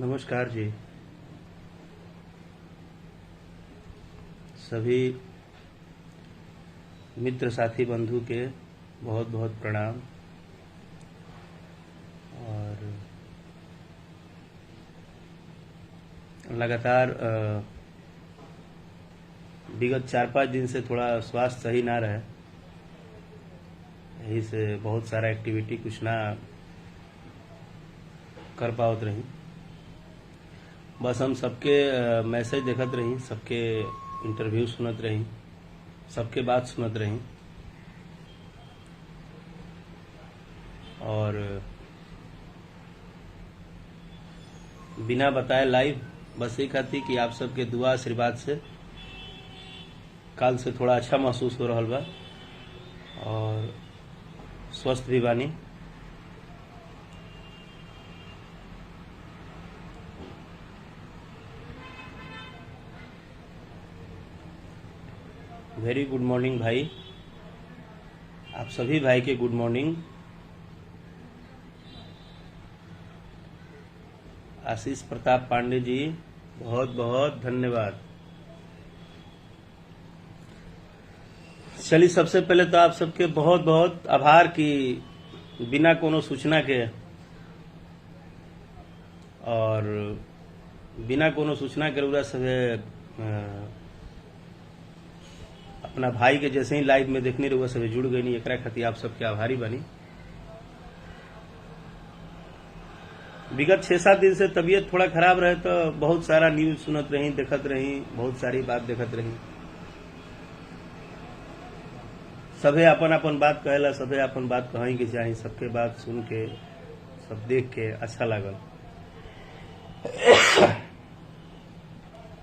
नमस्कार जी। सभी मित्र साथी बंधु के बहुत बहुत प्रणाम। और लगातार विगत 4-5 दिन से थोड़ा स्वास्थ्य सही ना रहे, यही से बहुत सारा एक्टिविटी कुछ ना कर पावत रही। बस हम सबके मैसेज देखत रही, सबके इंटरव्यू सुनत रही, सबके बात सुनत रही और बिना बताए लाइव बस ये कहती कि आप सबके दुआ आशीर्वाद से काल से थोड़ा अच्छा महसूस हो रहा बा और स्वस्थ भी बानी। वेरी गुड मॉर्निंग भाई, आप सभी भाई के गुड मॉर्निंग। आशीष प्रताप पांडे जी बहुत बहुत धन्यवाद। चलिए, सबसे पहले तो आप सबके बहुत बहुत आभार कि बिना कोनो सूचना के और बिना कोनो सूचना के रउरा सभे अपना भाई के जैसे ही लाइव में देखने रहुआ सभी जुड़ गई। एकरा खातिर आप सबके आभारी बनी। विगत 6-7 दिन से तबीयत थोड़ा खराब रहे तो बहुत सारा न्यूज सुनत रही, देखत रही, बहुत सारी बात देखत रही। सभे अपन अपन बात कहेला, सभे अपन बात कहीं के चाही, सबके बात सुन के सब देख के अच्छा लागल।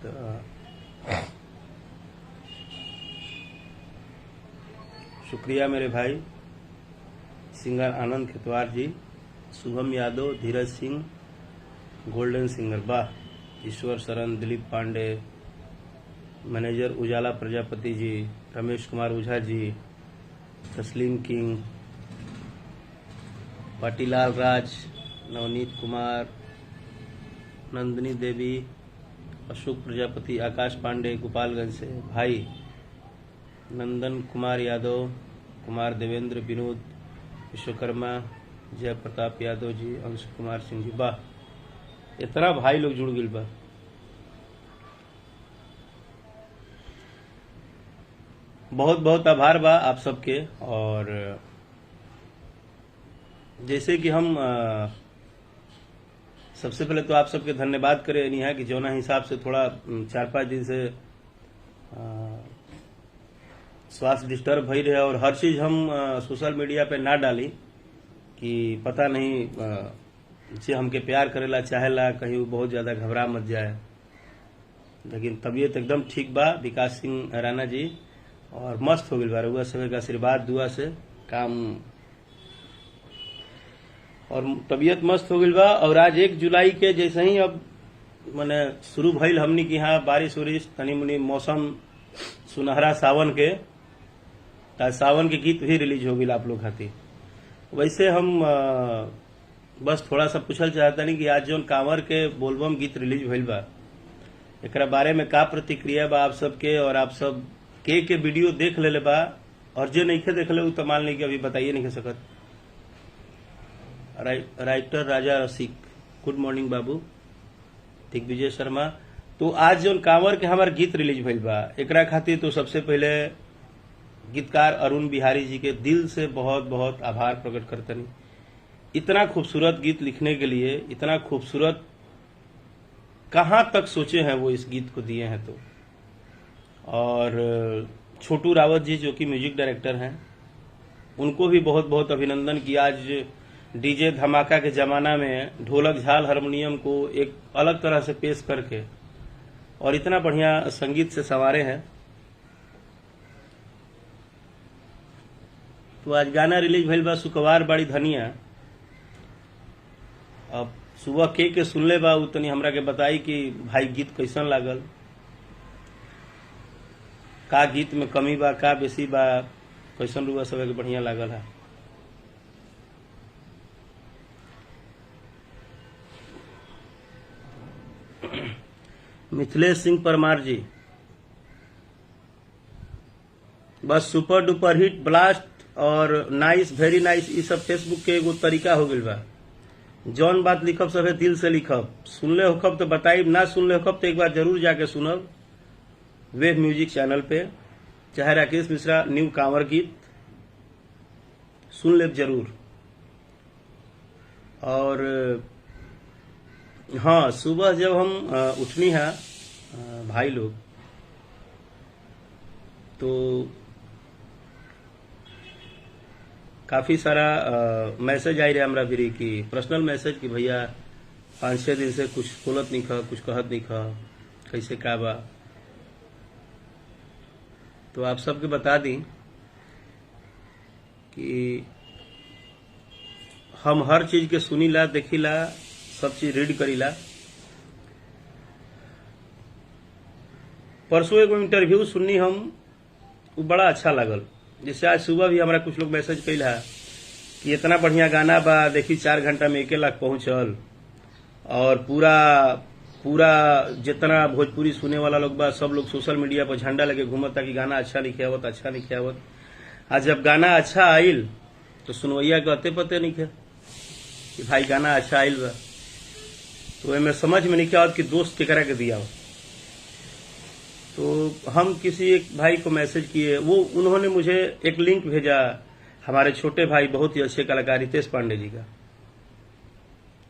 तो शुक्रिया मेरे भाई सिंगर आनंद खेतवार जी, शुभम यादव, धीरज सिंह, गोल्डन सिंगर वाह, ईश्वर शरण, दिलीप पांडे, मैनेजर उजाला प्रजापति जी, रमेश कुमार ओझा जी, तस्लीम किंग, पाटीलाल राज, नवनीत कुमार, नंदिनी देवी, अशोक प्रजापति, आकाश पांडे गोपालगंज से, भाई नंदन कुमार यादव, कुमार देवेंद्र, विनोद विश्वकर्मा, जय प्रताप यादव जी, अंश कुमार सिंह जी, वाह इतना भाई लोग जुड़ गए बा। बहुत बहुत आभार बा आप सबके। और जैसे कि हम सबसे पहले तो आप सबके धन्यवाद करें नहीं है कि जौना हिसाब से थोड़ा 4-5 दिन से स्वास्थ्य डिस्टर्ब भई रहे और हर चीज हम सोशल मीडिया पे ना डाली कि पता नहीं जे हमके प्यार करेला चाहेला कहीं वो बहुत ज्यादा घबरा मत जाए। लेकिन तबीयत एकदम ठीक बा विकास सिंह राणा जी और मस्त हो गई बा रउआ सभी का आशीर्वाद दुआ से काम और तबीयत मस्त हो गई बा। और आज 1 जुलाई के जैसे ही अब माने शुरू भइल हमनी के यहाँ बारिश उरिश तनी मुनी मौसम सुनहरा सावन के, सावन के गीत भी रिलीज हो गई आप लोग खातिर। वैसे हम बस थोड़ा सा पूछल चाहता नहीं कि आज जो कांवर के बोलबम गीत रिलीज भइल बा एकरा बारे में का प्रतिक्रिया बा आप सबके। और आप सब के वीडियो देख लेले बा और जे नहीं देखले वो तो मान ली कि अभी बताइए नहीं सकत। राइटर राजा रसिक, गुड मॉर्निंग बाबू। दिग्विजय शर्मा, तो आज जो कांवर के हमार गीत रिलीज भइल बा एकरा खातिर तो सबसे पहले गीतकार अरुण बिहारी जी के दिल से बहुत बहुत आभार प्रकट करतनी। इतना खूबसूरत गीत लिखने के लिए, इतना खूबसूरत कहां तक सोचे हैं वो इस गीत को दिए हैं। तो और छोटू रावत जी जो कि म्यूजिक डायरेक्टर हैं उनको भी बहुत बहुत अभिनंदन कि आज डीजे धमाका के जमाना में ढोलक झाल हारमोनियम को एक अलग तरह से पेश करके और इतना बढ़िया संगीत से संवारे हैं। तो आज गाना रिलीज भइल बा सुकवार बाड़ी धनिया। अब सुबह के सुनले बा तनी हमरा के बताई कि भाई गीत कैसन लागल, का गीत में कमी बा का बेसी बा, कैसन रुआ सब के बढ़िया लागल है। मिथिलेश सिंह परमार जी, बस सुपर डुपर हिट ब्लास्ट और नाइस वेरी नाइस ये सब फेसबुक के एगो तरीका हो गई बा। जौन बात लिखब सभे दिल से लिखब, सुनले होखब तो बताइब, ना सुनले होखब तो एक बार जरूर जाके सुनब वेब म्यूजिक चैनल पे, चाहे राकेश मिश्रा न्यू कांवर गीत सुन लेब जरूर। और हाँ, सुबह जब हम उठनी है भाई लोग, तो काफी सारा मैसेज आई रहे हमरा भी की पर्सनल मैसेज कि भैया 5-6 दिन से कुछ बोलत नहीं खा, कुछ कहत नहीं खा, कैसे का बा। तो आप सबके बता दी कि हम हर चीज के सुनीला, देखिला, सब चीज रीड करीला। परसों एगो इंटरव्यू सुननी हम, वो बड़ा अच्छा लागल। जैसे आज सुबह भी हमारा कुछ लोग मैसेज कैल है कि इतना बढ़िया गाना बा, देखी 4 घंटा में 1 लाख पहुंचल, और पूरा जितना भोजपुरी सुने वाला लोग बा सब लोग सोशल मीडिया पर झंडा लगे घूमता कि गाना अच्छा नहीं आवत, अच्छा नहीं आवत। आज जब गाना अच्छा आइल तो सुनवैया के अते पते नहीं कि भाई गाना अच्छा आइल बा, तो हमें समझ में नहीं आवत कि दोस्त केकरा के दिया हो। तो हम किसी एक भाई को मैसेज किए, वो उन्होंने मुझे एक लिंक भेजा, हमारे छोटे भाई बहुत ही अच्छे कलाकार रितेश पांडे जी का।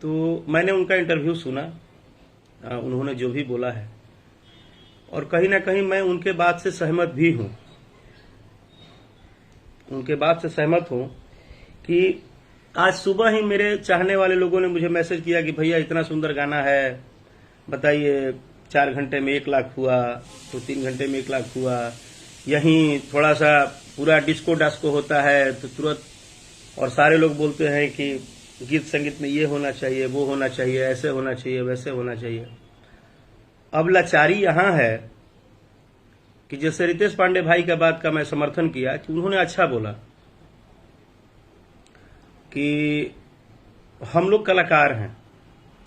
तो मैंने उनका इंटरव्यू सुना, उन्होंने जो भी बोला है, और कहीं ना कहीं मैं उनके बात से सहमत भी हूं। उनके बात से सहमत हूं कि आज सुबह ही मेरे चाहने वाले लोगों ने मुझे मैसेज किया कि भैया इतना सुंदर गाना है, बताइए 4 घंटे में 1 लाख हुआ, तो 3 घंटे में 1 लाख हुआ, यहीं थोड़ा सा पूरा डिस्को डास्को होता है तो तुरंत, और सारे लोग बोलते हैं कि गीत संगीत में ये होना चाहिए, वो होना चाहिए, ऐसे होना चाहिए, वैसे होना चाहिए। अब लाचारी यहां है कि जैसे रितेश पांडे भाई का बात का मैं समर्थन किया कि उन्होंने अच्छा बोला कि हम लोग कलाकार हैं,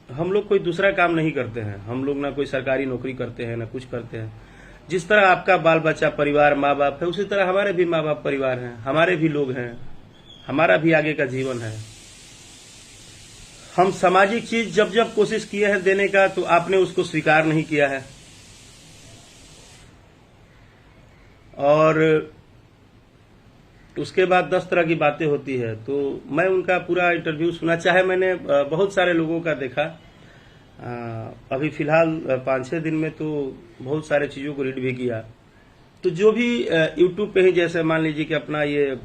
हम लोग कोई दूसरा काम नहीं करते हैं, हम लोग ना कोई सरकारी नौकरी करते हैं ना कुछ करते हैं। जिस तरह आपका बाल बच्चा परिवार माँ बाप है, उसी तरह हमारे भी माँ बाप परिवार हैं, हमारे भी लोग हैं, हमारा भी आगे का जीवन है। हम सामाजिक चीज जब जब कोशिश किए हैं देने का, तो आपने उसको स्वीकार नहीं किया है, और उसके बाद 10 तरह की बातें होती है। तो मैं उनका पूरा इंटरव्यू सुना, चाहे मैंने बहुत सारे लोगों का देखा, अभी फिलहाल 5-6 दिन में तो बहुत सारे चीजों को रीड भी किया। तो जो भी यूट्यूब पे ही, जैसे मान लीजिए कि अपना ये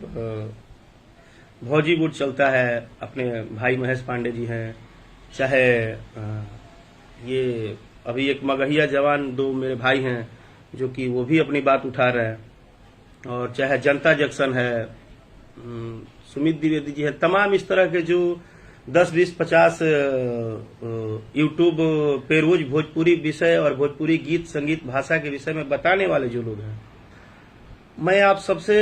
भौजीवुड चलता है, अपने भाई महेश पांडे जी हैं, चाहे ये अभी एक मगहिया जवान 2 मेरे भाई हैं जो कि वो भी अपनी बात उठा रहे हैं, और चाहे जनता जंक्शन है, सुमित द्विवेदी जी है, तमाम इस तरह के जो 10, 20, 50 यूट्यूब पे रोज भोजपुरी विषय और भोजपुरी गीत संगीत भाषा के विषय में बताने वाले जो लोग हैं, मैं आप सबसे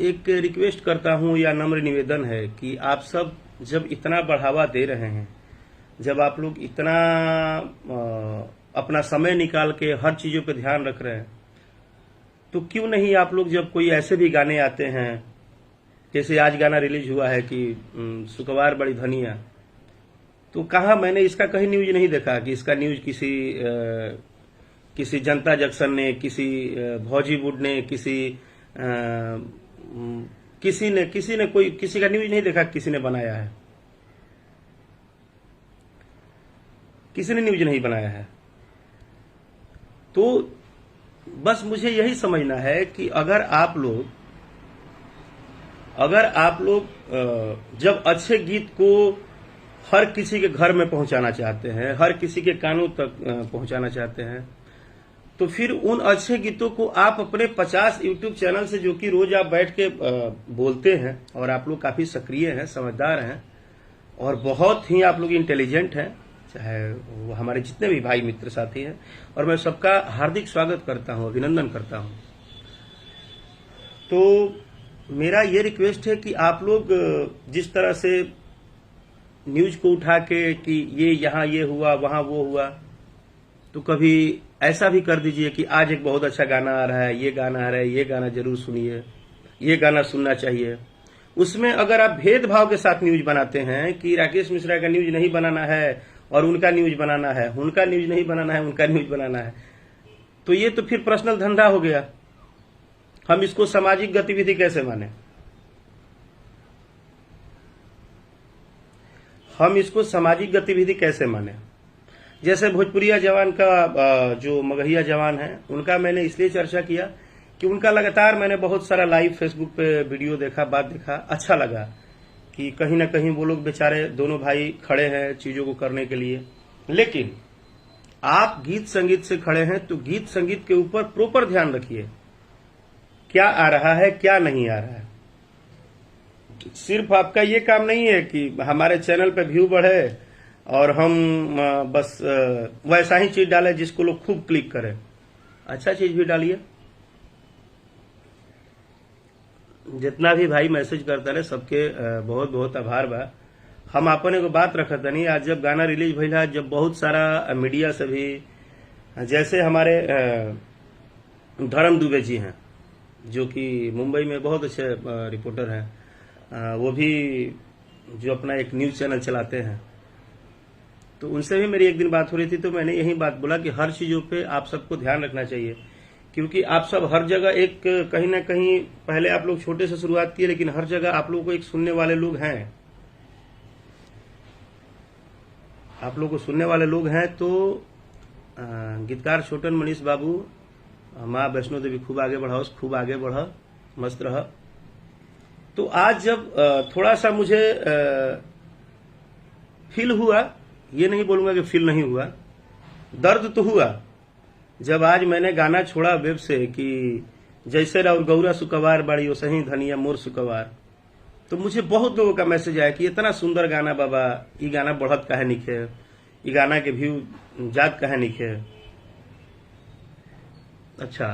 एक रिक्वेस्ट करता हूं या नम्र निवेदन है कि आप सब जब इतना बढ़ावा दे रहे हैं, जब आप लोग इतना अपना समय निकाल के हर चीजों पे ध्यान रख रहे हैं, तो क्यों नहीं आप लोग जब कोई ऐसे भी गाने आते हैं, जैसे आज गाना रिलीज हुआ है कि सुकवार बड़ी धनिया, तो कहा मैंने इसका कहीं न्यूज नहीं देखा कि इसका न्यूज किसी जनता जंक्शन ने, किसी भौजीवुड ने, किसी ने कोई किसी का न्यूज नहीं देखा, किसी ने बनाया है, किसी ने न्यूज नहीं बनाया है। तो बस मुझे यही समझना है कि अगर आप लोग जब अच्छे गीत को हर किसी के घर में पहुंचाना चाहते हैं, हर किसी के कानों तक पहुंचाना चाहते हैं, तो फिर उन अच्छे गीतों को आप अपने 50 यूट्यूब चैनल से, जो कि रोज आप बैठ के बोलते हैं, और आप लोग काफी सक्रिय हैं, समझदार हैं, और बहुत ही आप लोग इंटेलिजेंट हैं, चाहे वो हमारे जितने भी भाई मित्र साथी हैं, और मैं सबका हार्दिक स्वागत करता हूं, अभिनंदन करता हूं। तो मेरा ये रिक्वेस्ट है कि आप लोग जिस तरह से न्यूज को उठा के कि ये यहाँ ये हुआ, वहां वो हुआ, तो कभी ऐसा भी कर दीजिए कि आज एक बहुत अच्छा गाना आ रहा है, ये गाना आ रहा है, ये गाना जरूर सुनिए, ये गाना सुनना चाहिए। उसमें अगर आप भेदभाव के साथ न्यूज बनाते हैं कि राकेश मिश्रा का न्यूज नहीं बनाना है और उनका न्यूज बनाना है, उनका न्यूज नहीं बनाना है, उनका न्यूज बनाना है, तो ये तो फिर पर्सनल धंधा हो गया। हम इसको सामाजिक गतिविधि कैसे माने? हम इसको सामाजिक गतिविधि कैसे माने? जैसे भोजपुरिया जवान का जो मगहिया जवान है, उनका मैंने इसलिए चर्चा किया कि उनका लगातार मैंने बहुत सारा लाइव फेसबुक पे वीडियो देखा, बात देखा, अच्छा लगा कि कहीं ना कहीं वो लोग बेचारे दोनों भाई खड़े हैं चीजों को करने के लिए। लेकिन आप गीत संगीत से खड़े हैं तो गीत संगीत के ऊपर प्रॉपर ध्यान रखिए, क्या आ रहा है, क्या नहीं आ रहा है। सिर्फ आपका ये काम नहीं है कि हमारे चैनल पे व्यू बढ़े और हम बस वैसा ही चीज डालें जिसको लोग खूब क्लिक करें। अच्छा चीज भी डालिए। जितना भी भाई मैसेज करता रहे सबके बहुत बहुत आभार बा। हम अपन एगो बात रखत नहीं, आज जब गाना रिलीज भइल है, जब बहुत सारा मीडिया से भी, जैसे हमारे धर्म दुबे जी हैं जो कि मुंबई में बहुत अच्छे रिपोर्टर हैं, वो भी जो अपना एक न्यूज चैनल चलाते हैं, तो उनसे भी मेरी एक दिन बात हो रही थी। तो मैंने यही बात बोला कि हर चीजों पे आप सबको ध्यान रखना चाहिए, क्योंकि आप सब हर जगह एक कहीं ना कहीं, पहले आप लोग छोटे से शुरुआत किए, लेकिन हर जगह आप लोगों को एक सुनने वाले लोग हैं, आप लोगों को सुनने वाले लोग हैं। तो गीतकार छोटन मनीष बाबू, माँ वैष्णो देवी खूब आगे बढ़ाओ, खूब आगे बढ़, मस्त रह। तो आज जब थोड़ा सा मुझे फील हुआ, ये नहीं बोलूंगा कि फील नहीं हुआ, दर्द तो हुआ, जब आज मैंने गाना छोड़ा वेब से कि जैसे राउर गौरा सुकवार बाड़ी वैसे ही धनिया मोर सुकवार। तो मुझे बहुत लोगों का मैसेज आया कि इतना सुंदर गाना बाबा, ये गाना बढ़त काहे निखे, ये गाना के व्यू जात काहे निखे। अच्छा,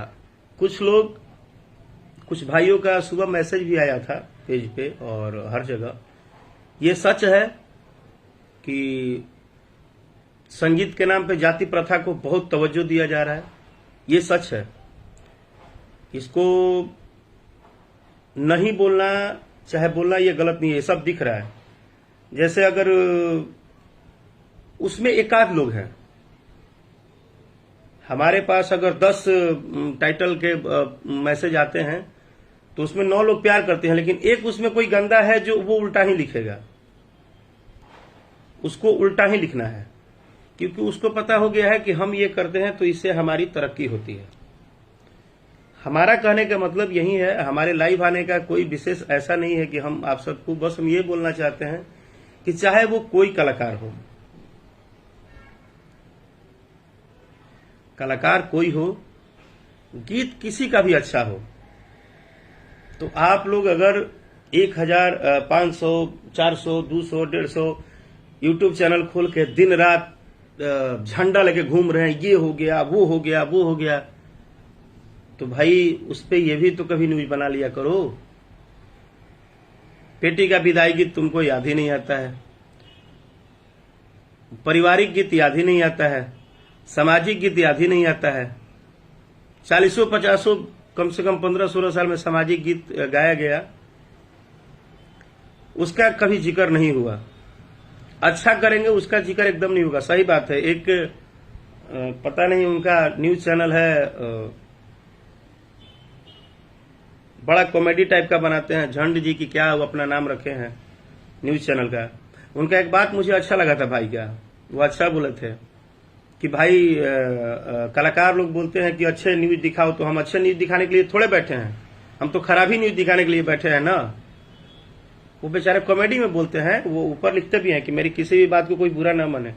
कुछ भाइयों का सुबह मैसेज भी आया था पेज पे और हर जगह। ये सच है कि संगीत के नाम पे जाति प्रथा को बहुत तवज्जो दिया जा रहा है, ये सच है। इसको नहीं बोलना, चाहे बोलना, ये गलत नहीं है, सब दिख रहा है। जैसे अगर उसमें एकाध लोग हैं, हमारे पास अगर 10 टाइटल के मैसेज आते हैं तो उसमें 9 लोग प्यार करते हैं, लेकिन एक उसमें कोई गंदा है जो वो उल्टा ही लिखेगा, उसको उल्टा ही लिखना है, क्योंकि उसको पता हो गया है कि हम ये करते हैं तो इससे हमारी तरक्की होती है। हमारा कहने का मतलब यही है, हमारे लाइव आने का कोई विशेष ऐसा नहीं है कि हम आप सबको, बस हम ये बोलना चाहते हैं कि चाहे वो कोई कलाकार हो, कलाकार कोई हो, गीत किसी का भी अच्छा हो, तो आप लोग अगर 1000, 500, 400, 200, 150 यूट्यूब चैनल खोल के दिन रात झंडा लेके घूम रहे हैं, ये हो गया, वो हो गया, वो हो गया, तो भाई उस पे ये भी तो कभी न्यूज बना लिया करो। बेटी का विदाई गीत तुमको याद ही नहीं आता है, पारिवारिक गीत याद ही नहीं आता है, सामाजिक गीत याद ही नहीं आता है। 40-50, कम से कम 15-16 साल में सामाजिक गीत गाया गया, उसका कभी जिक्र नहीं हुआ। अच्छा करेंगे उसका जिक्र एकदम नहीं होगा, सही बात है। एक पता नहीं उनका न्यूज चैनल है, बड़ा कॉमेडी टाइप का बनाते हैं, झंड जी की क्या वो अपना नाम रखे हैं न्यूज चैनल का। उनका एक बात मुझे अच्छा लगा था भाई का, वो अच्छा बोले थे कि भाई कलाकार लोग बोलते हैं कि अच्छे न्यूज दिखाओ, तो हम अच्छे न्यूज दिखाने के लिए थोड़े बैठे हैं, हम तो खराब ही न्यूज दिखाने के लिए बैठे हैं ना। वो बेचारे कॉमेडी में बोलते हैं, वो ऊपर लिखते भी हैं कि मेरी किसी भी बात को कोई बुरा ना माने,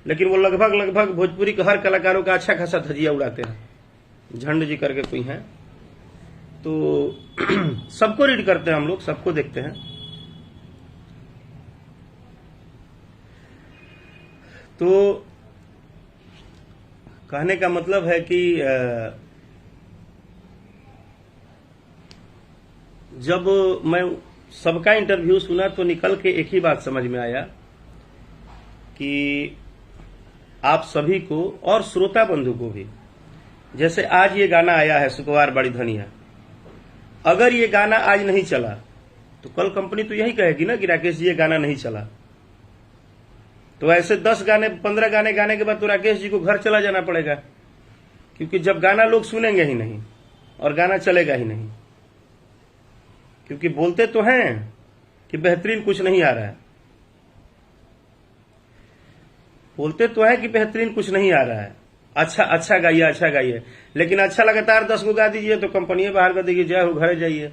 लेकिन वो लगभग भोजपुरी के हर कलाकारों का अच्छा खासा धजिया उड़ाते हैं। झंड जी करके कोई हैं, तो सबको रीड करते हैं हम लोग, सबको देखते हैं। तो कहने का मतलब है कि जब मैं सबका इंटरव्यू सुना तो निकल के एक ही बात समझ में आया कि आप सभी को और श्रोता बंधु को भी, जैसे आज ये गाना आया है सुकुमार बड़ी धनिया, अगर ये गाना आज नहीं चला तो कल कंपनी तो यही कहेगी ना कि राकेश जी ये गाना नहीं चला। तो ऐसे 10 गाने 15 गाने गाने के बाद तो राकेश जी को घर चला जाना पड़ेगा, क्योंकि जब गाना लोग सुनेंगे ही नहीं और गाना चलेगा ही नहीं। क्योंकि बोलते तो हैं कि बेहतरीन कुछ नहीं आ रहा है, बोलते तो है कि बेहतरीन कुछ नहीं आ रहा है, अच्छा गाइए, लेकिन अच्छा लगातार 10 को गा दीजिए तो कंपनी बाहर कर देगी, जय हो घर जाइए।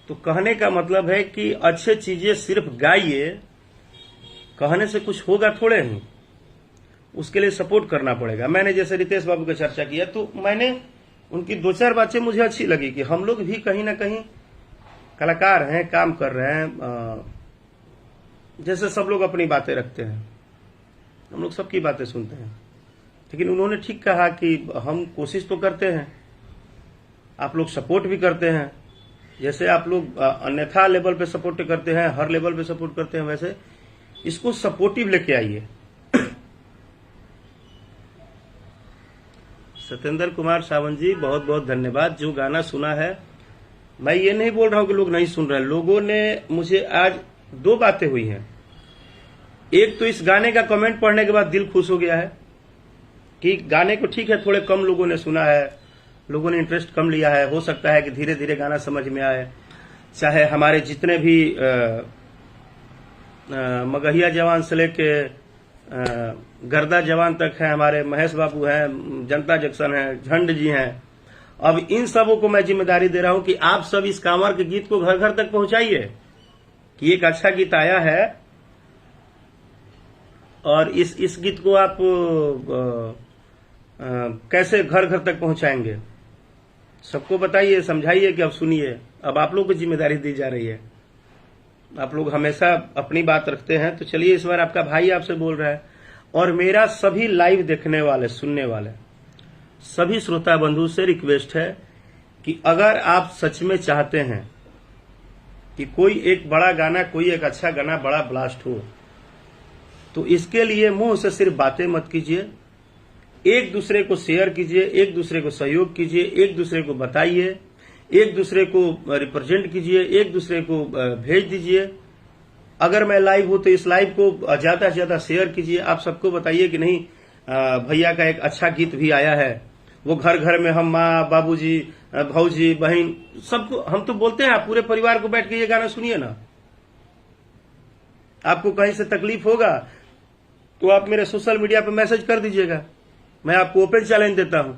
तो कहने का मतलब है कि अच्छे चीजें सिर्फ गाइए, कहने से कुछ होगा थोड़े ही, उसके लिए सपोर्ट करना पड़ेगा। मैंने जैसे रितेश बाबू की चर्चा किया तो मैंने उनकी 2-4 बातें मुझे अच्छी लगी कि हम लोग भी कहीं ना कहीं कलाकार हैं, काम कर रहे हैं। जैसे सब लोग अपनी बातें रखते हैं, हम लोग सबकी बातें सुनते हैं, लेकिन उन्होंने ठीक कहा कि हम कोशिश तो करते हैं, आप लोग सपोर्ट भी करते हैं। जैसे आप लोग अन्यथा लेवल पे सपोर्ट करते हैं, हर लेवल पे सपोर्ट करते हैं, वैसे इसको सपोर्टिव लेके आइए। सत्येंद्र कुमार सावंत जी बहुत बहुत धन्यवाद। जो गाना सुना है, मैं ये नहीं बोल रहा हूं कि लोग नहीं सुन रहे हैं, लोगों ने मुझे आज 2 बातें हुई हैं। एक तो इस गाने का कमेंट पढ़ने के बाद दिल खुश हो गया है कि गाने को ठीक है थोड़े कम लोगों ने सुना है, लोगों ने इंटरेस्ट कम लिया है, हो सकता है कि धीरे धीरे गाना समझ में आए। चाहे हमारे जितने भी मगहिया जवान से लेके गर्दा जवान तक हैं, हमारे महेश बाबू हैं, जनता जंक्शन हैं, झंड जी हैं, अब इन सबों को मैं जिम्मेदारी दे रहा हूं कि आप सब इस कांवर के गीत को घर घर तक पहुंचाइए कि एक अच्छा गीत आया है और इस गीत को आप कैसे घर घर तक पहुंचाएंगे, सबको बताइए, समझाइए कि अब सुनिए। अब आप लोग को जिम्मेदारी दी जा रही है। आप लोग हमेशा अपनी बात रखते हैं, तो चलिए इस बार आपका भाई आपसे बोल रहा है। और मेरा सभी लाइव देखने वाले, सुनने वाले सभी श्रोता बंधु से रिक्वेस्ट है कि अगर आप सच में चाहते हैं कि कोई एक बड़ा गाना, कोई एक अच्छा गाना बड़ा ब्लास्ट हो, तो इसके लिए मुंह से सिर्फ बातें मत कीजिए, एक दूसरे को शेयर कीजिए, एक दूसरे को सहयोग कीजिए, एक दूसरे को बताइए, एक दूसरे को रिप्रेजेंट कीजिए, एक दूसरे को भेज दीजिए। अगर मैं लाइव हूं तो इस लाइव को ज्यादा से ज्यादा शेयर कीजिए। आप सबको बताइए कि नहीं, भैया का एक अच्छा गीत भी आया है, वो घर घर में हम माँ बाबूजी भौजी बहन सबको हम तो बोलते हैं, आप पूरे परिवार को बैठ के ये गाना सुनिए ना। आपको कहीं से तकलीफ होगा तो आप मेरे सोशल मीडिया पे मैसेज कर दीजिएगा, मैं आपको ओपन चैलेंज देता हूं,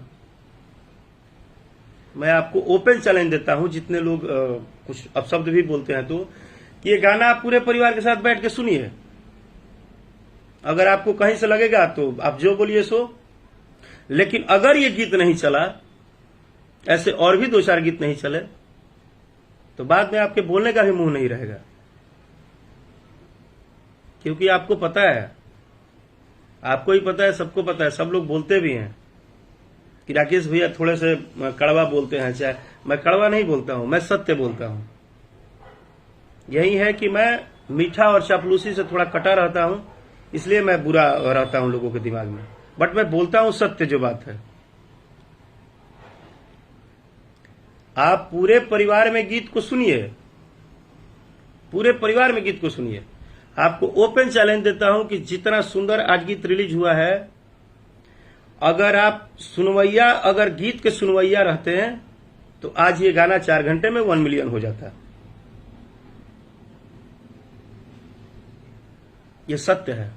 मैं आपको ओपन चैलेंज देता हूं। जितने लोग कुछ अपशब्द भी बोलते हैं तो ये गाना आप पूरे परिवार के साथ बैठ के सुनिए। अगर आपको कहीं से लगेगा तो आप जो बोलिए सो, लेकिन अगर ये गीत नहीं चला, ऐसे और भी 2-4 गीत नहीं चले, तो बाद में आपके बोलने का भी मुंह नहीं रहेगा। क्योंकि आपको पता है, आपको ही पता है, सबको पता है, सब लोग बोलते भी हैं कि राकेश भैया थोड़े से कड़वा बोलते हैं। चाहे मैं कड़वा नहीं बोलता हूं, मैं सत्य बोलता हूं। यही है कि मैं मीठा और चापलूसी से थोड़ा कटा रहता हूं, इसलिए मैं बुरा रहता हूं लोगों के दिमाग में, बट मैं बोलता हूं सत्य जो बात है। आप पूरे परिवार में गीत को सुनिए, पूरे परिवार में गीत को सुनिए। आपको ओपन चैलेंज देता हूं कि जितना सुंदर आज गीत रिलीज हुआ है, अगर आप सुनवैया, अगर गीत के सुनवैया रहते हैं तो आज ये गाना 4 घंटे में 1 मिलियन हो जाता है। ये सत्य है।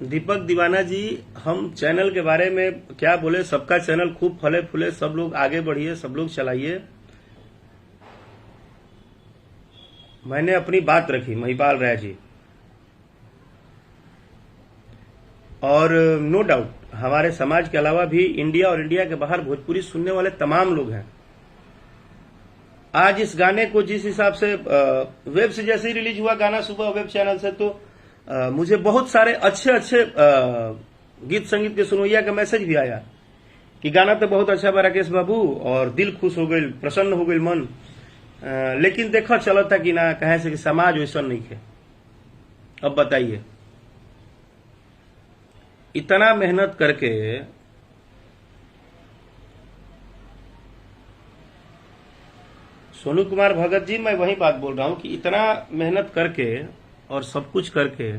दीपक दीवाना जी, हम चैनल के बारे में क्या बोले, सबका चैनल खूब फले फूले, सब लोग आगे बढ़िए, सब लोग चलाइए। मैंने अपनी बात रखी, महिपाल राय जी, और नो डाउट हमारे समाज के अलावा भी इंडिया और इंडिया के बाहर भोजपुरी सुनने वाले तमाम लोग हैं। आज इस गाने को जिस हिसाब से वेब से जैसे ही रिलीज हुआ गाना सुबह वेब चैनल से, तो मुझे बहुत सारे अच्छे अच्छे गीत संगीत के सुनवैया का मैसेज भी आया कि गाना तो बहुत अच्छा बा राकेश बाबू, और दिल खुश हो गई, प्रसन्न हो गई मन, लेकिन देखो चलो था कि ना कहे से कि समाज वैसा नहीं है। अब बताइए, इतना मेहनत करके सोनू कुमार भगत जी, मैं वही बात बोल रहा हूं कि इतना मेहनत करके और सब कुछ करके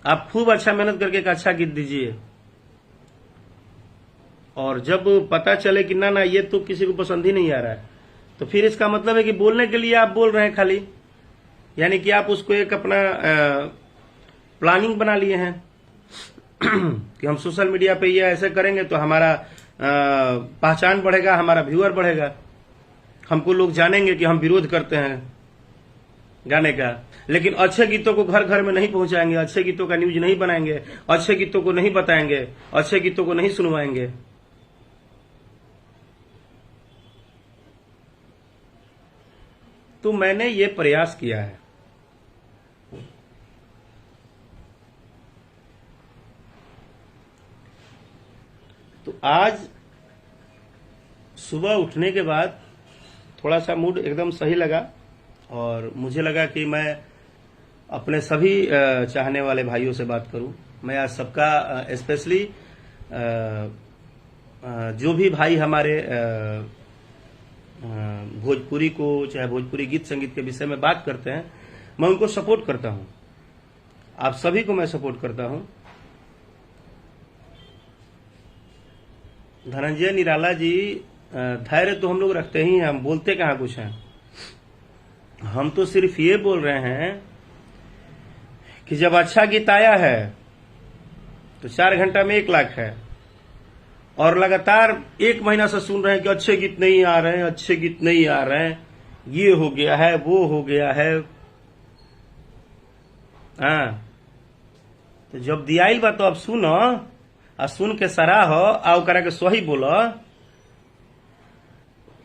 आप खूब अच्छा मेहनत करके एक अच्छा गीत दीजिए, और जब पता चले कि ना ये तो किसी को पसंद ही नहीं आ रहा है, तो फिर इसका मतलब है कि बोलने के लिए आप बोल रहे हैं खाली, यानी कि आप उसको एक अपना प्लानिंग बना लिए हैं कि हम सोशल मीडिया पे ये ऐसे करेंगे तो हमारा पहचान बढ़ेगा, हमारा व्यूअर बढ़ेगा, हमको लोग जानेंगे कि हम विरोध करते हैं गाने का। लेकिन अच्छे गीतों को घर घर में नहीं पहुंचाएंगे, अच्छे गीतों का न्यूज नहीं बनाएंगे, अच्छे गीतों को नहीं बताएंगे, अच्छे गीतों को नहीं सुनवाएंगे। तो मैंने ये प्रयास किया है। तो आज सुबह उठने के बाद थोड़ा सा मूड एकदम सही लगा, और मुझे लगा कि मैं अपने सभी चाहने वाले भाइयों से बात करूं। मैं आज सबका स्पेशली जो भी भाई हमारे भोजपुरी को, चाहे भोजपुरी गीत संगीत के विषय में बात करते हैं, मैं उनको सपोर्ट करता हूं। आप सभी को मैं सपोर्ट करता हूं। धनंजय निराला जी, धैर्य तो हम लोग रखते ही हैं, हम बोलते कहाँ कुछ हैं। हम तो सिर्फ ये बोल रहे हैं कि जब अच्छा गीत आया है तो 4 घंटा में 1 लाख है, और लगातार 1 महीना से सुन रहे हैं कि अच्छे गीत नहीं आ रहे हैं, अच्छे गीत नहीं आ रहे हैं, ये हो गया है, वो हो गया है। हाँ, तो जब दियाइल बा तो अब सुनो, आ सुन के सराहो, आ ओकरा के सही बोलो।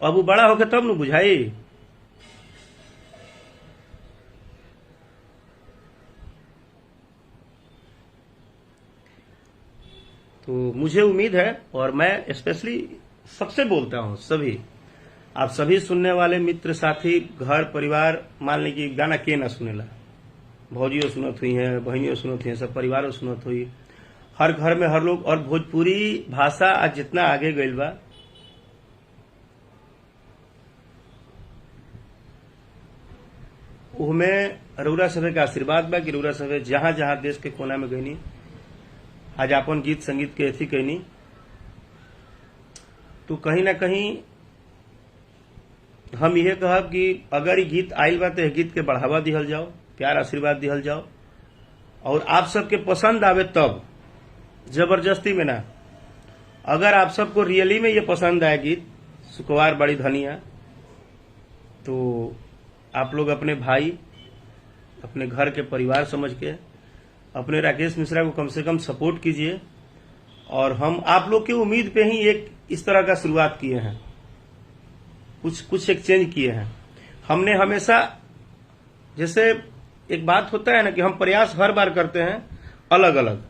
अब वो बड़ा होके तब न बुझाई। तो मुझे उम्मीद है, और मैं स्पेशली सबसे बोलता हूं, सभी आप सभी सुनने वाले मित्र साथी घर परिवार, मान ली कि गाना के ना सुनेला, भौजियों सुनत हुई हैं, बहनियों सुनत हुई हैं, सब परिवारों सुनत हुई, हर घर में हर लोग। और भोजपुरी भाषा आज जितना आगे गईल बा, उहमें रउरा सभे का आशीर्वाद बा कि रउरा सभे जहां जहां देश के कोना में गईनी, आज अपन गीत संगीत के अथी कहनी, तो कहीं ना कहीं हम यह कहब कि अगर ये गीत आयल बा तो गीत के बढ़ावा दिहल जाओ, प्यार आशीर्वाद दिहल जाओ, और आप सबके पसंद आवे तब, जबरदस्ती में ना। अगर आप सबको रियली में ये पसंद आए गीत सुकुमार बड़ी धनिया, तो आप लोग अपने भाई, अपने घर के परिवार समझ के अपने राकेश मिश्रा को कम से कम सपोर्ट कीजिए। और हम आप लोग की उम्मीद पे ही एक इस तरह का शुरुआत किए हैं, कुछ एक्सचेंज किए हैं। हमने हमेशा, जैसे एक बात होता है ना कि हम प्रयास हर बार करते हैं अलग अलग,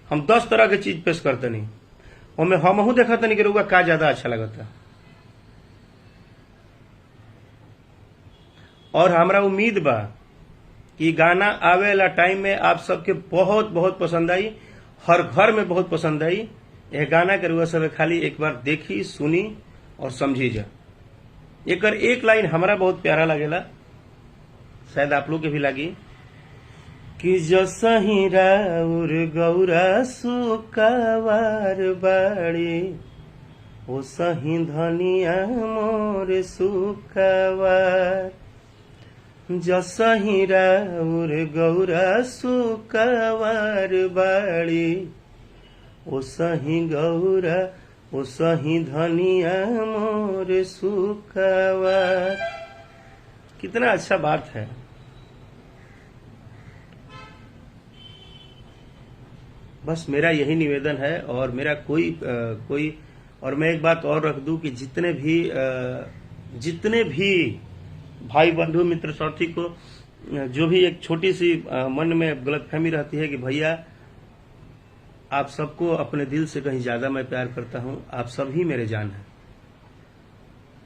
हम 10 तरह के चीज पेश करते नहीं, हमें हमहू देखा नहीं कि रुआ का ज्यादा अच्छा लगता। और हमारा उम्मीद बा कि गाना आवे वाला टाइम में आप सबके बहुत बहुत पसंद आई, हर घर में बहुत पसंद आई। यह गाना के रुआ सब खाली एक बार देखी, सुनी और समझी जा। एक लाइन हमारा बहुत प्यारा लगेला, शायद आप लोग के भी लगी, कि जो सही राउर गौरा सुकावार बाड़ी, ओ सही धनिया मोर सुकावार। जसही राउर गौरा सुकावार बाड़ी, ओ सही गौरा, ओ सही धनिया मोर सुकावार। कितना अच्छा बात है। बस मेरा यही निवेदन है, और मेरा कोई और मैं एक बात और रख दूं कि जितने भी भाई बंधु मित्र साथी को जो भी एक छोटी सी मन में गलतफहमी रहती है कि भैया आप सबको अपने दिल से कहीं ज्यादा मैं प्यार करता हूं। आप सब ही मेरे जान हैं।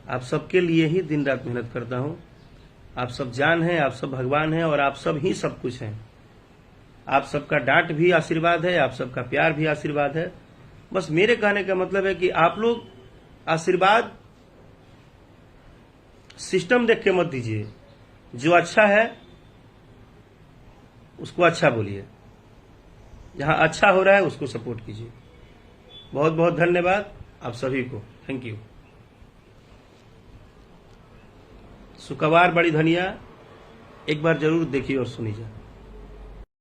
आप सबके लिए ही दिन रात मेहनत करता हूं। आप सब जान हैं, आप सब भगवान हैं और आप सब ही सब कुछ हैं। आप सबका डांट भी आशीर्वाद है, आप सबका प्यार भी आशीर्वाद है। बस मेरे कहने का मतलब है कि आप लोग आशीर्वाद सिस्टम देख के मत दीजिए। जो अच्छा है उसको अच्छा बोलिए, जहां अच्छा हो रहा है उसको सपोर्ट कीजिए। बहुत बहुत धन्यवाद आप सभी को। Thank you. शुक्रवार बड़ी धनिया एक बार जरूर देखिए और सुनिए।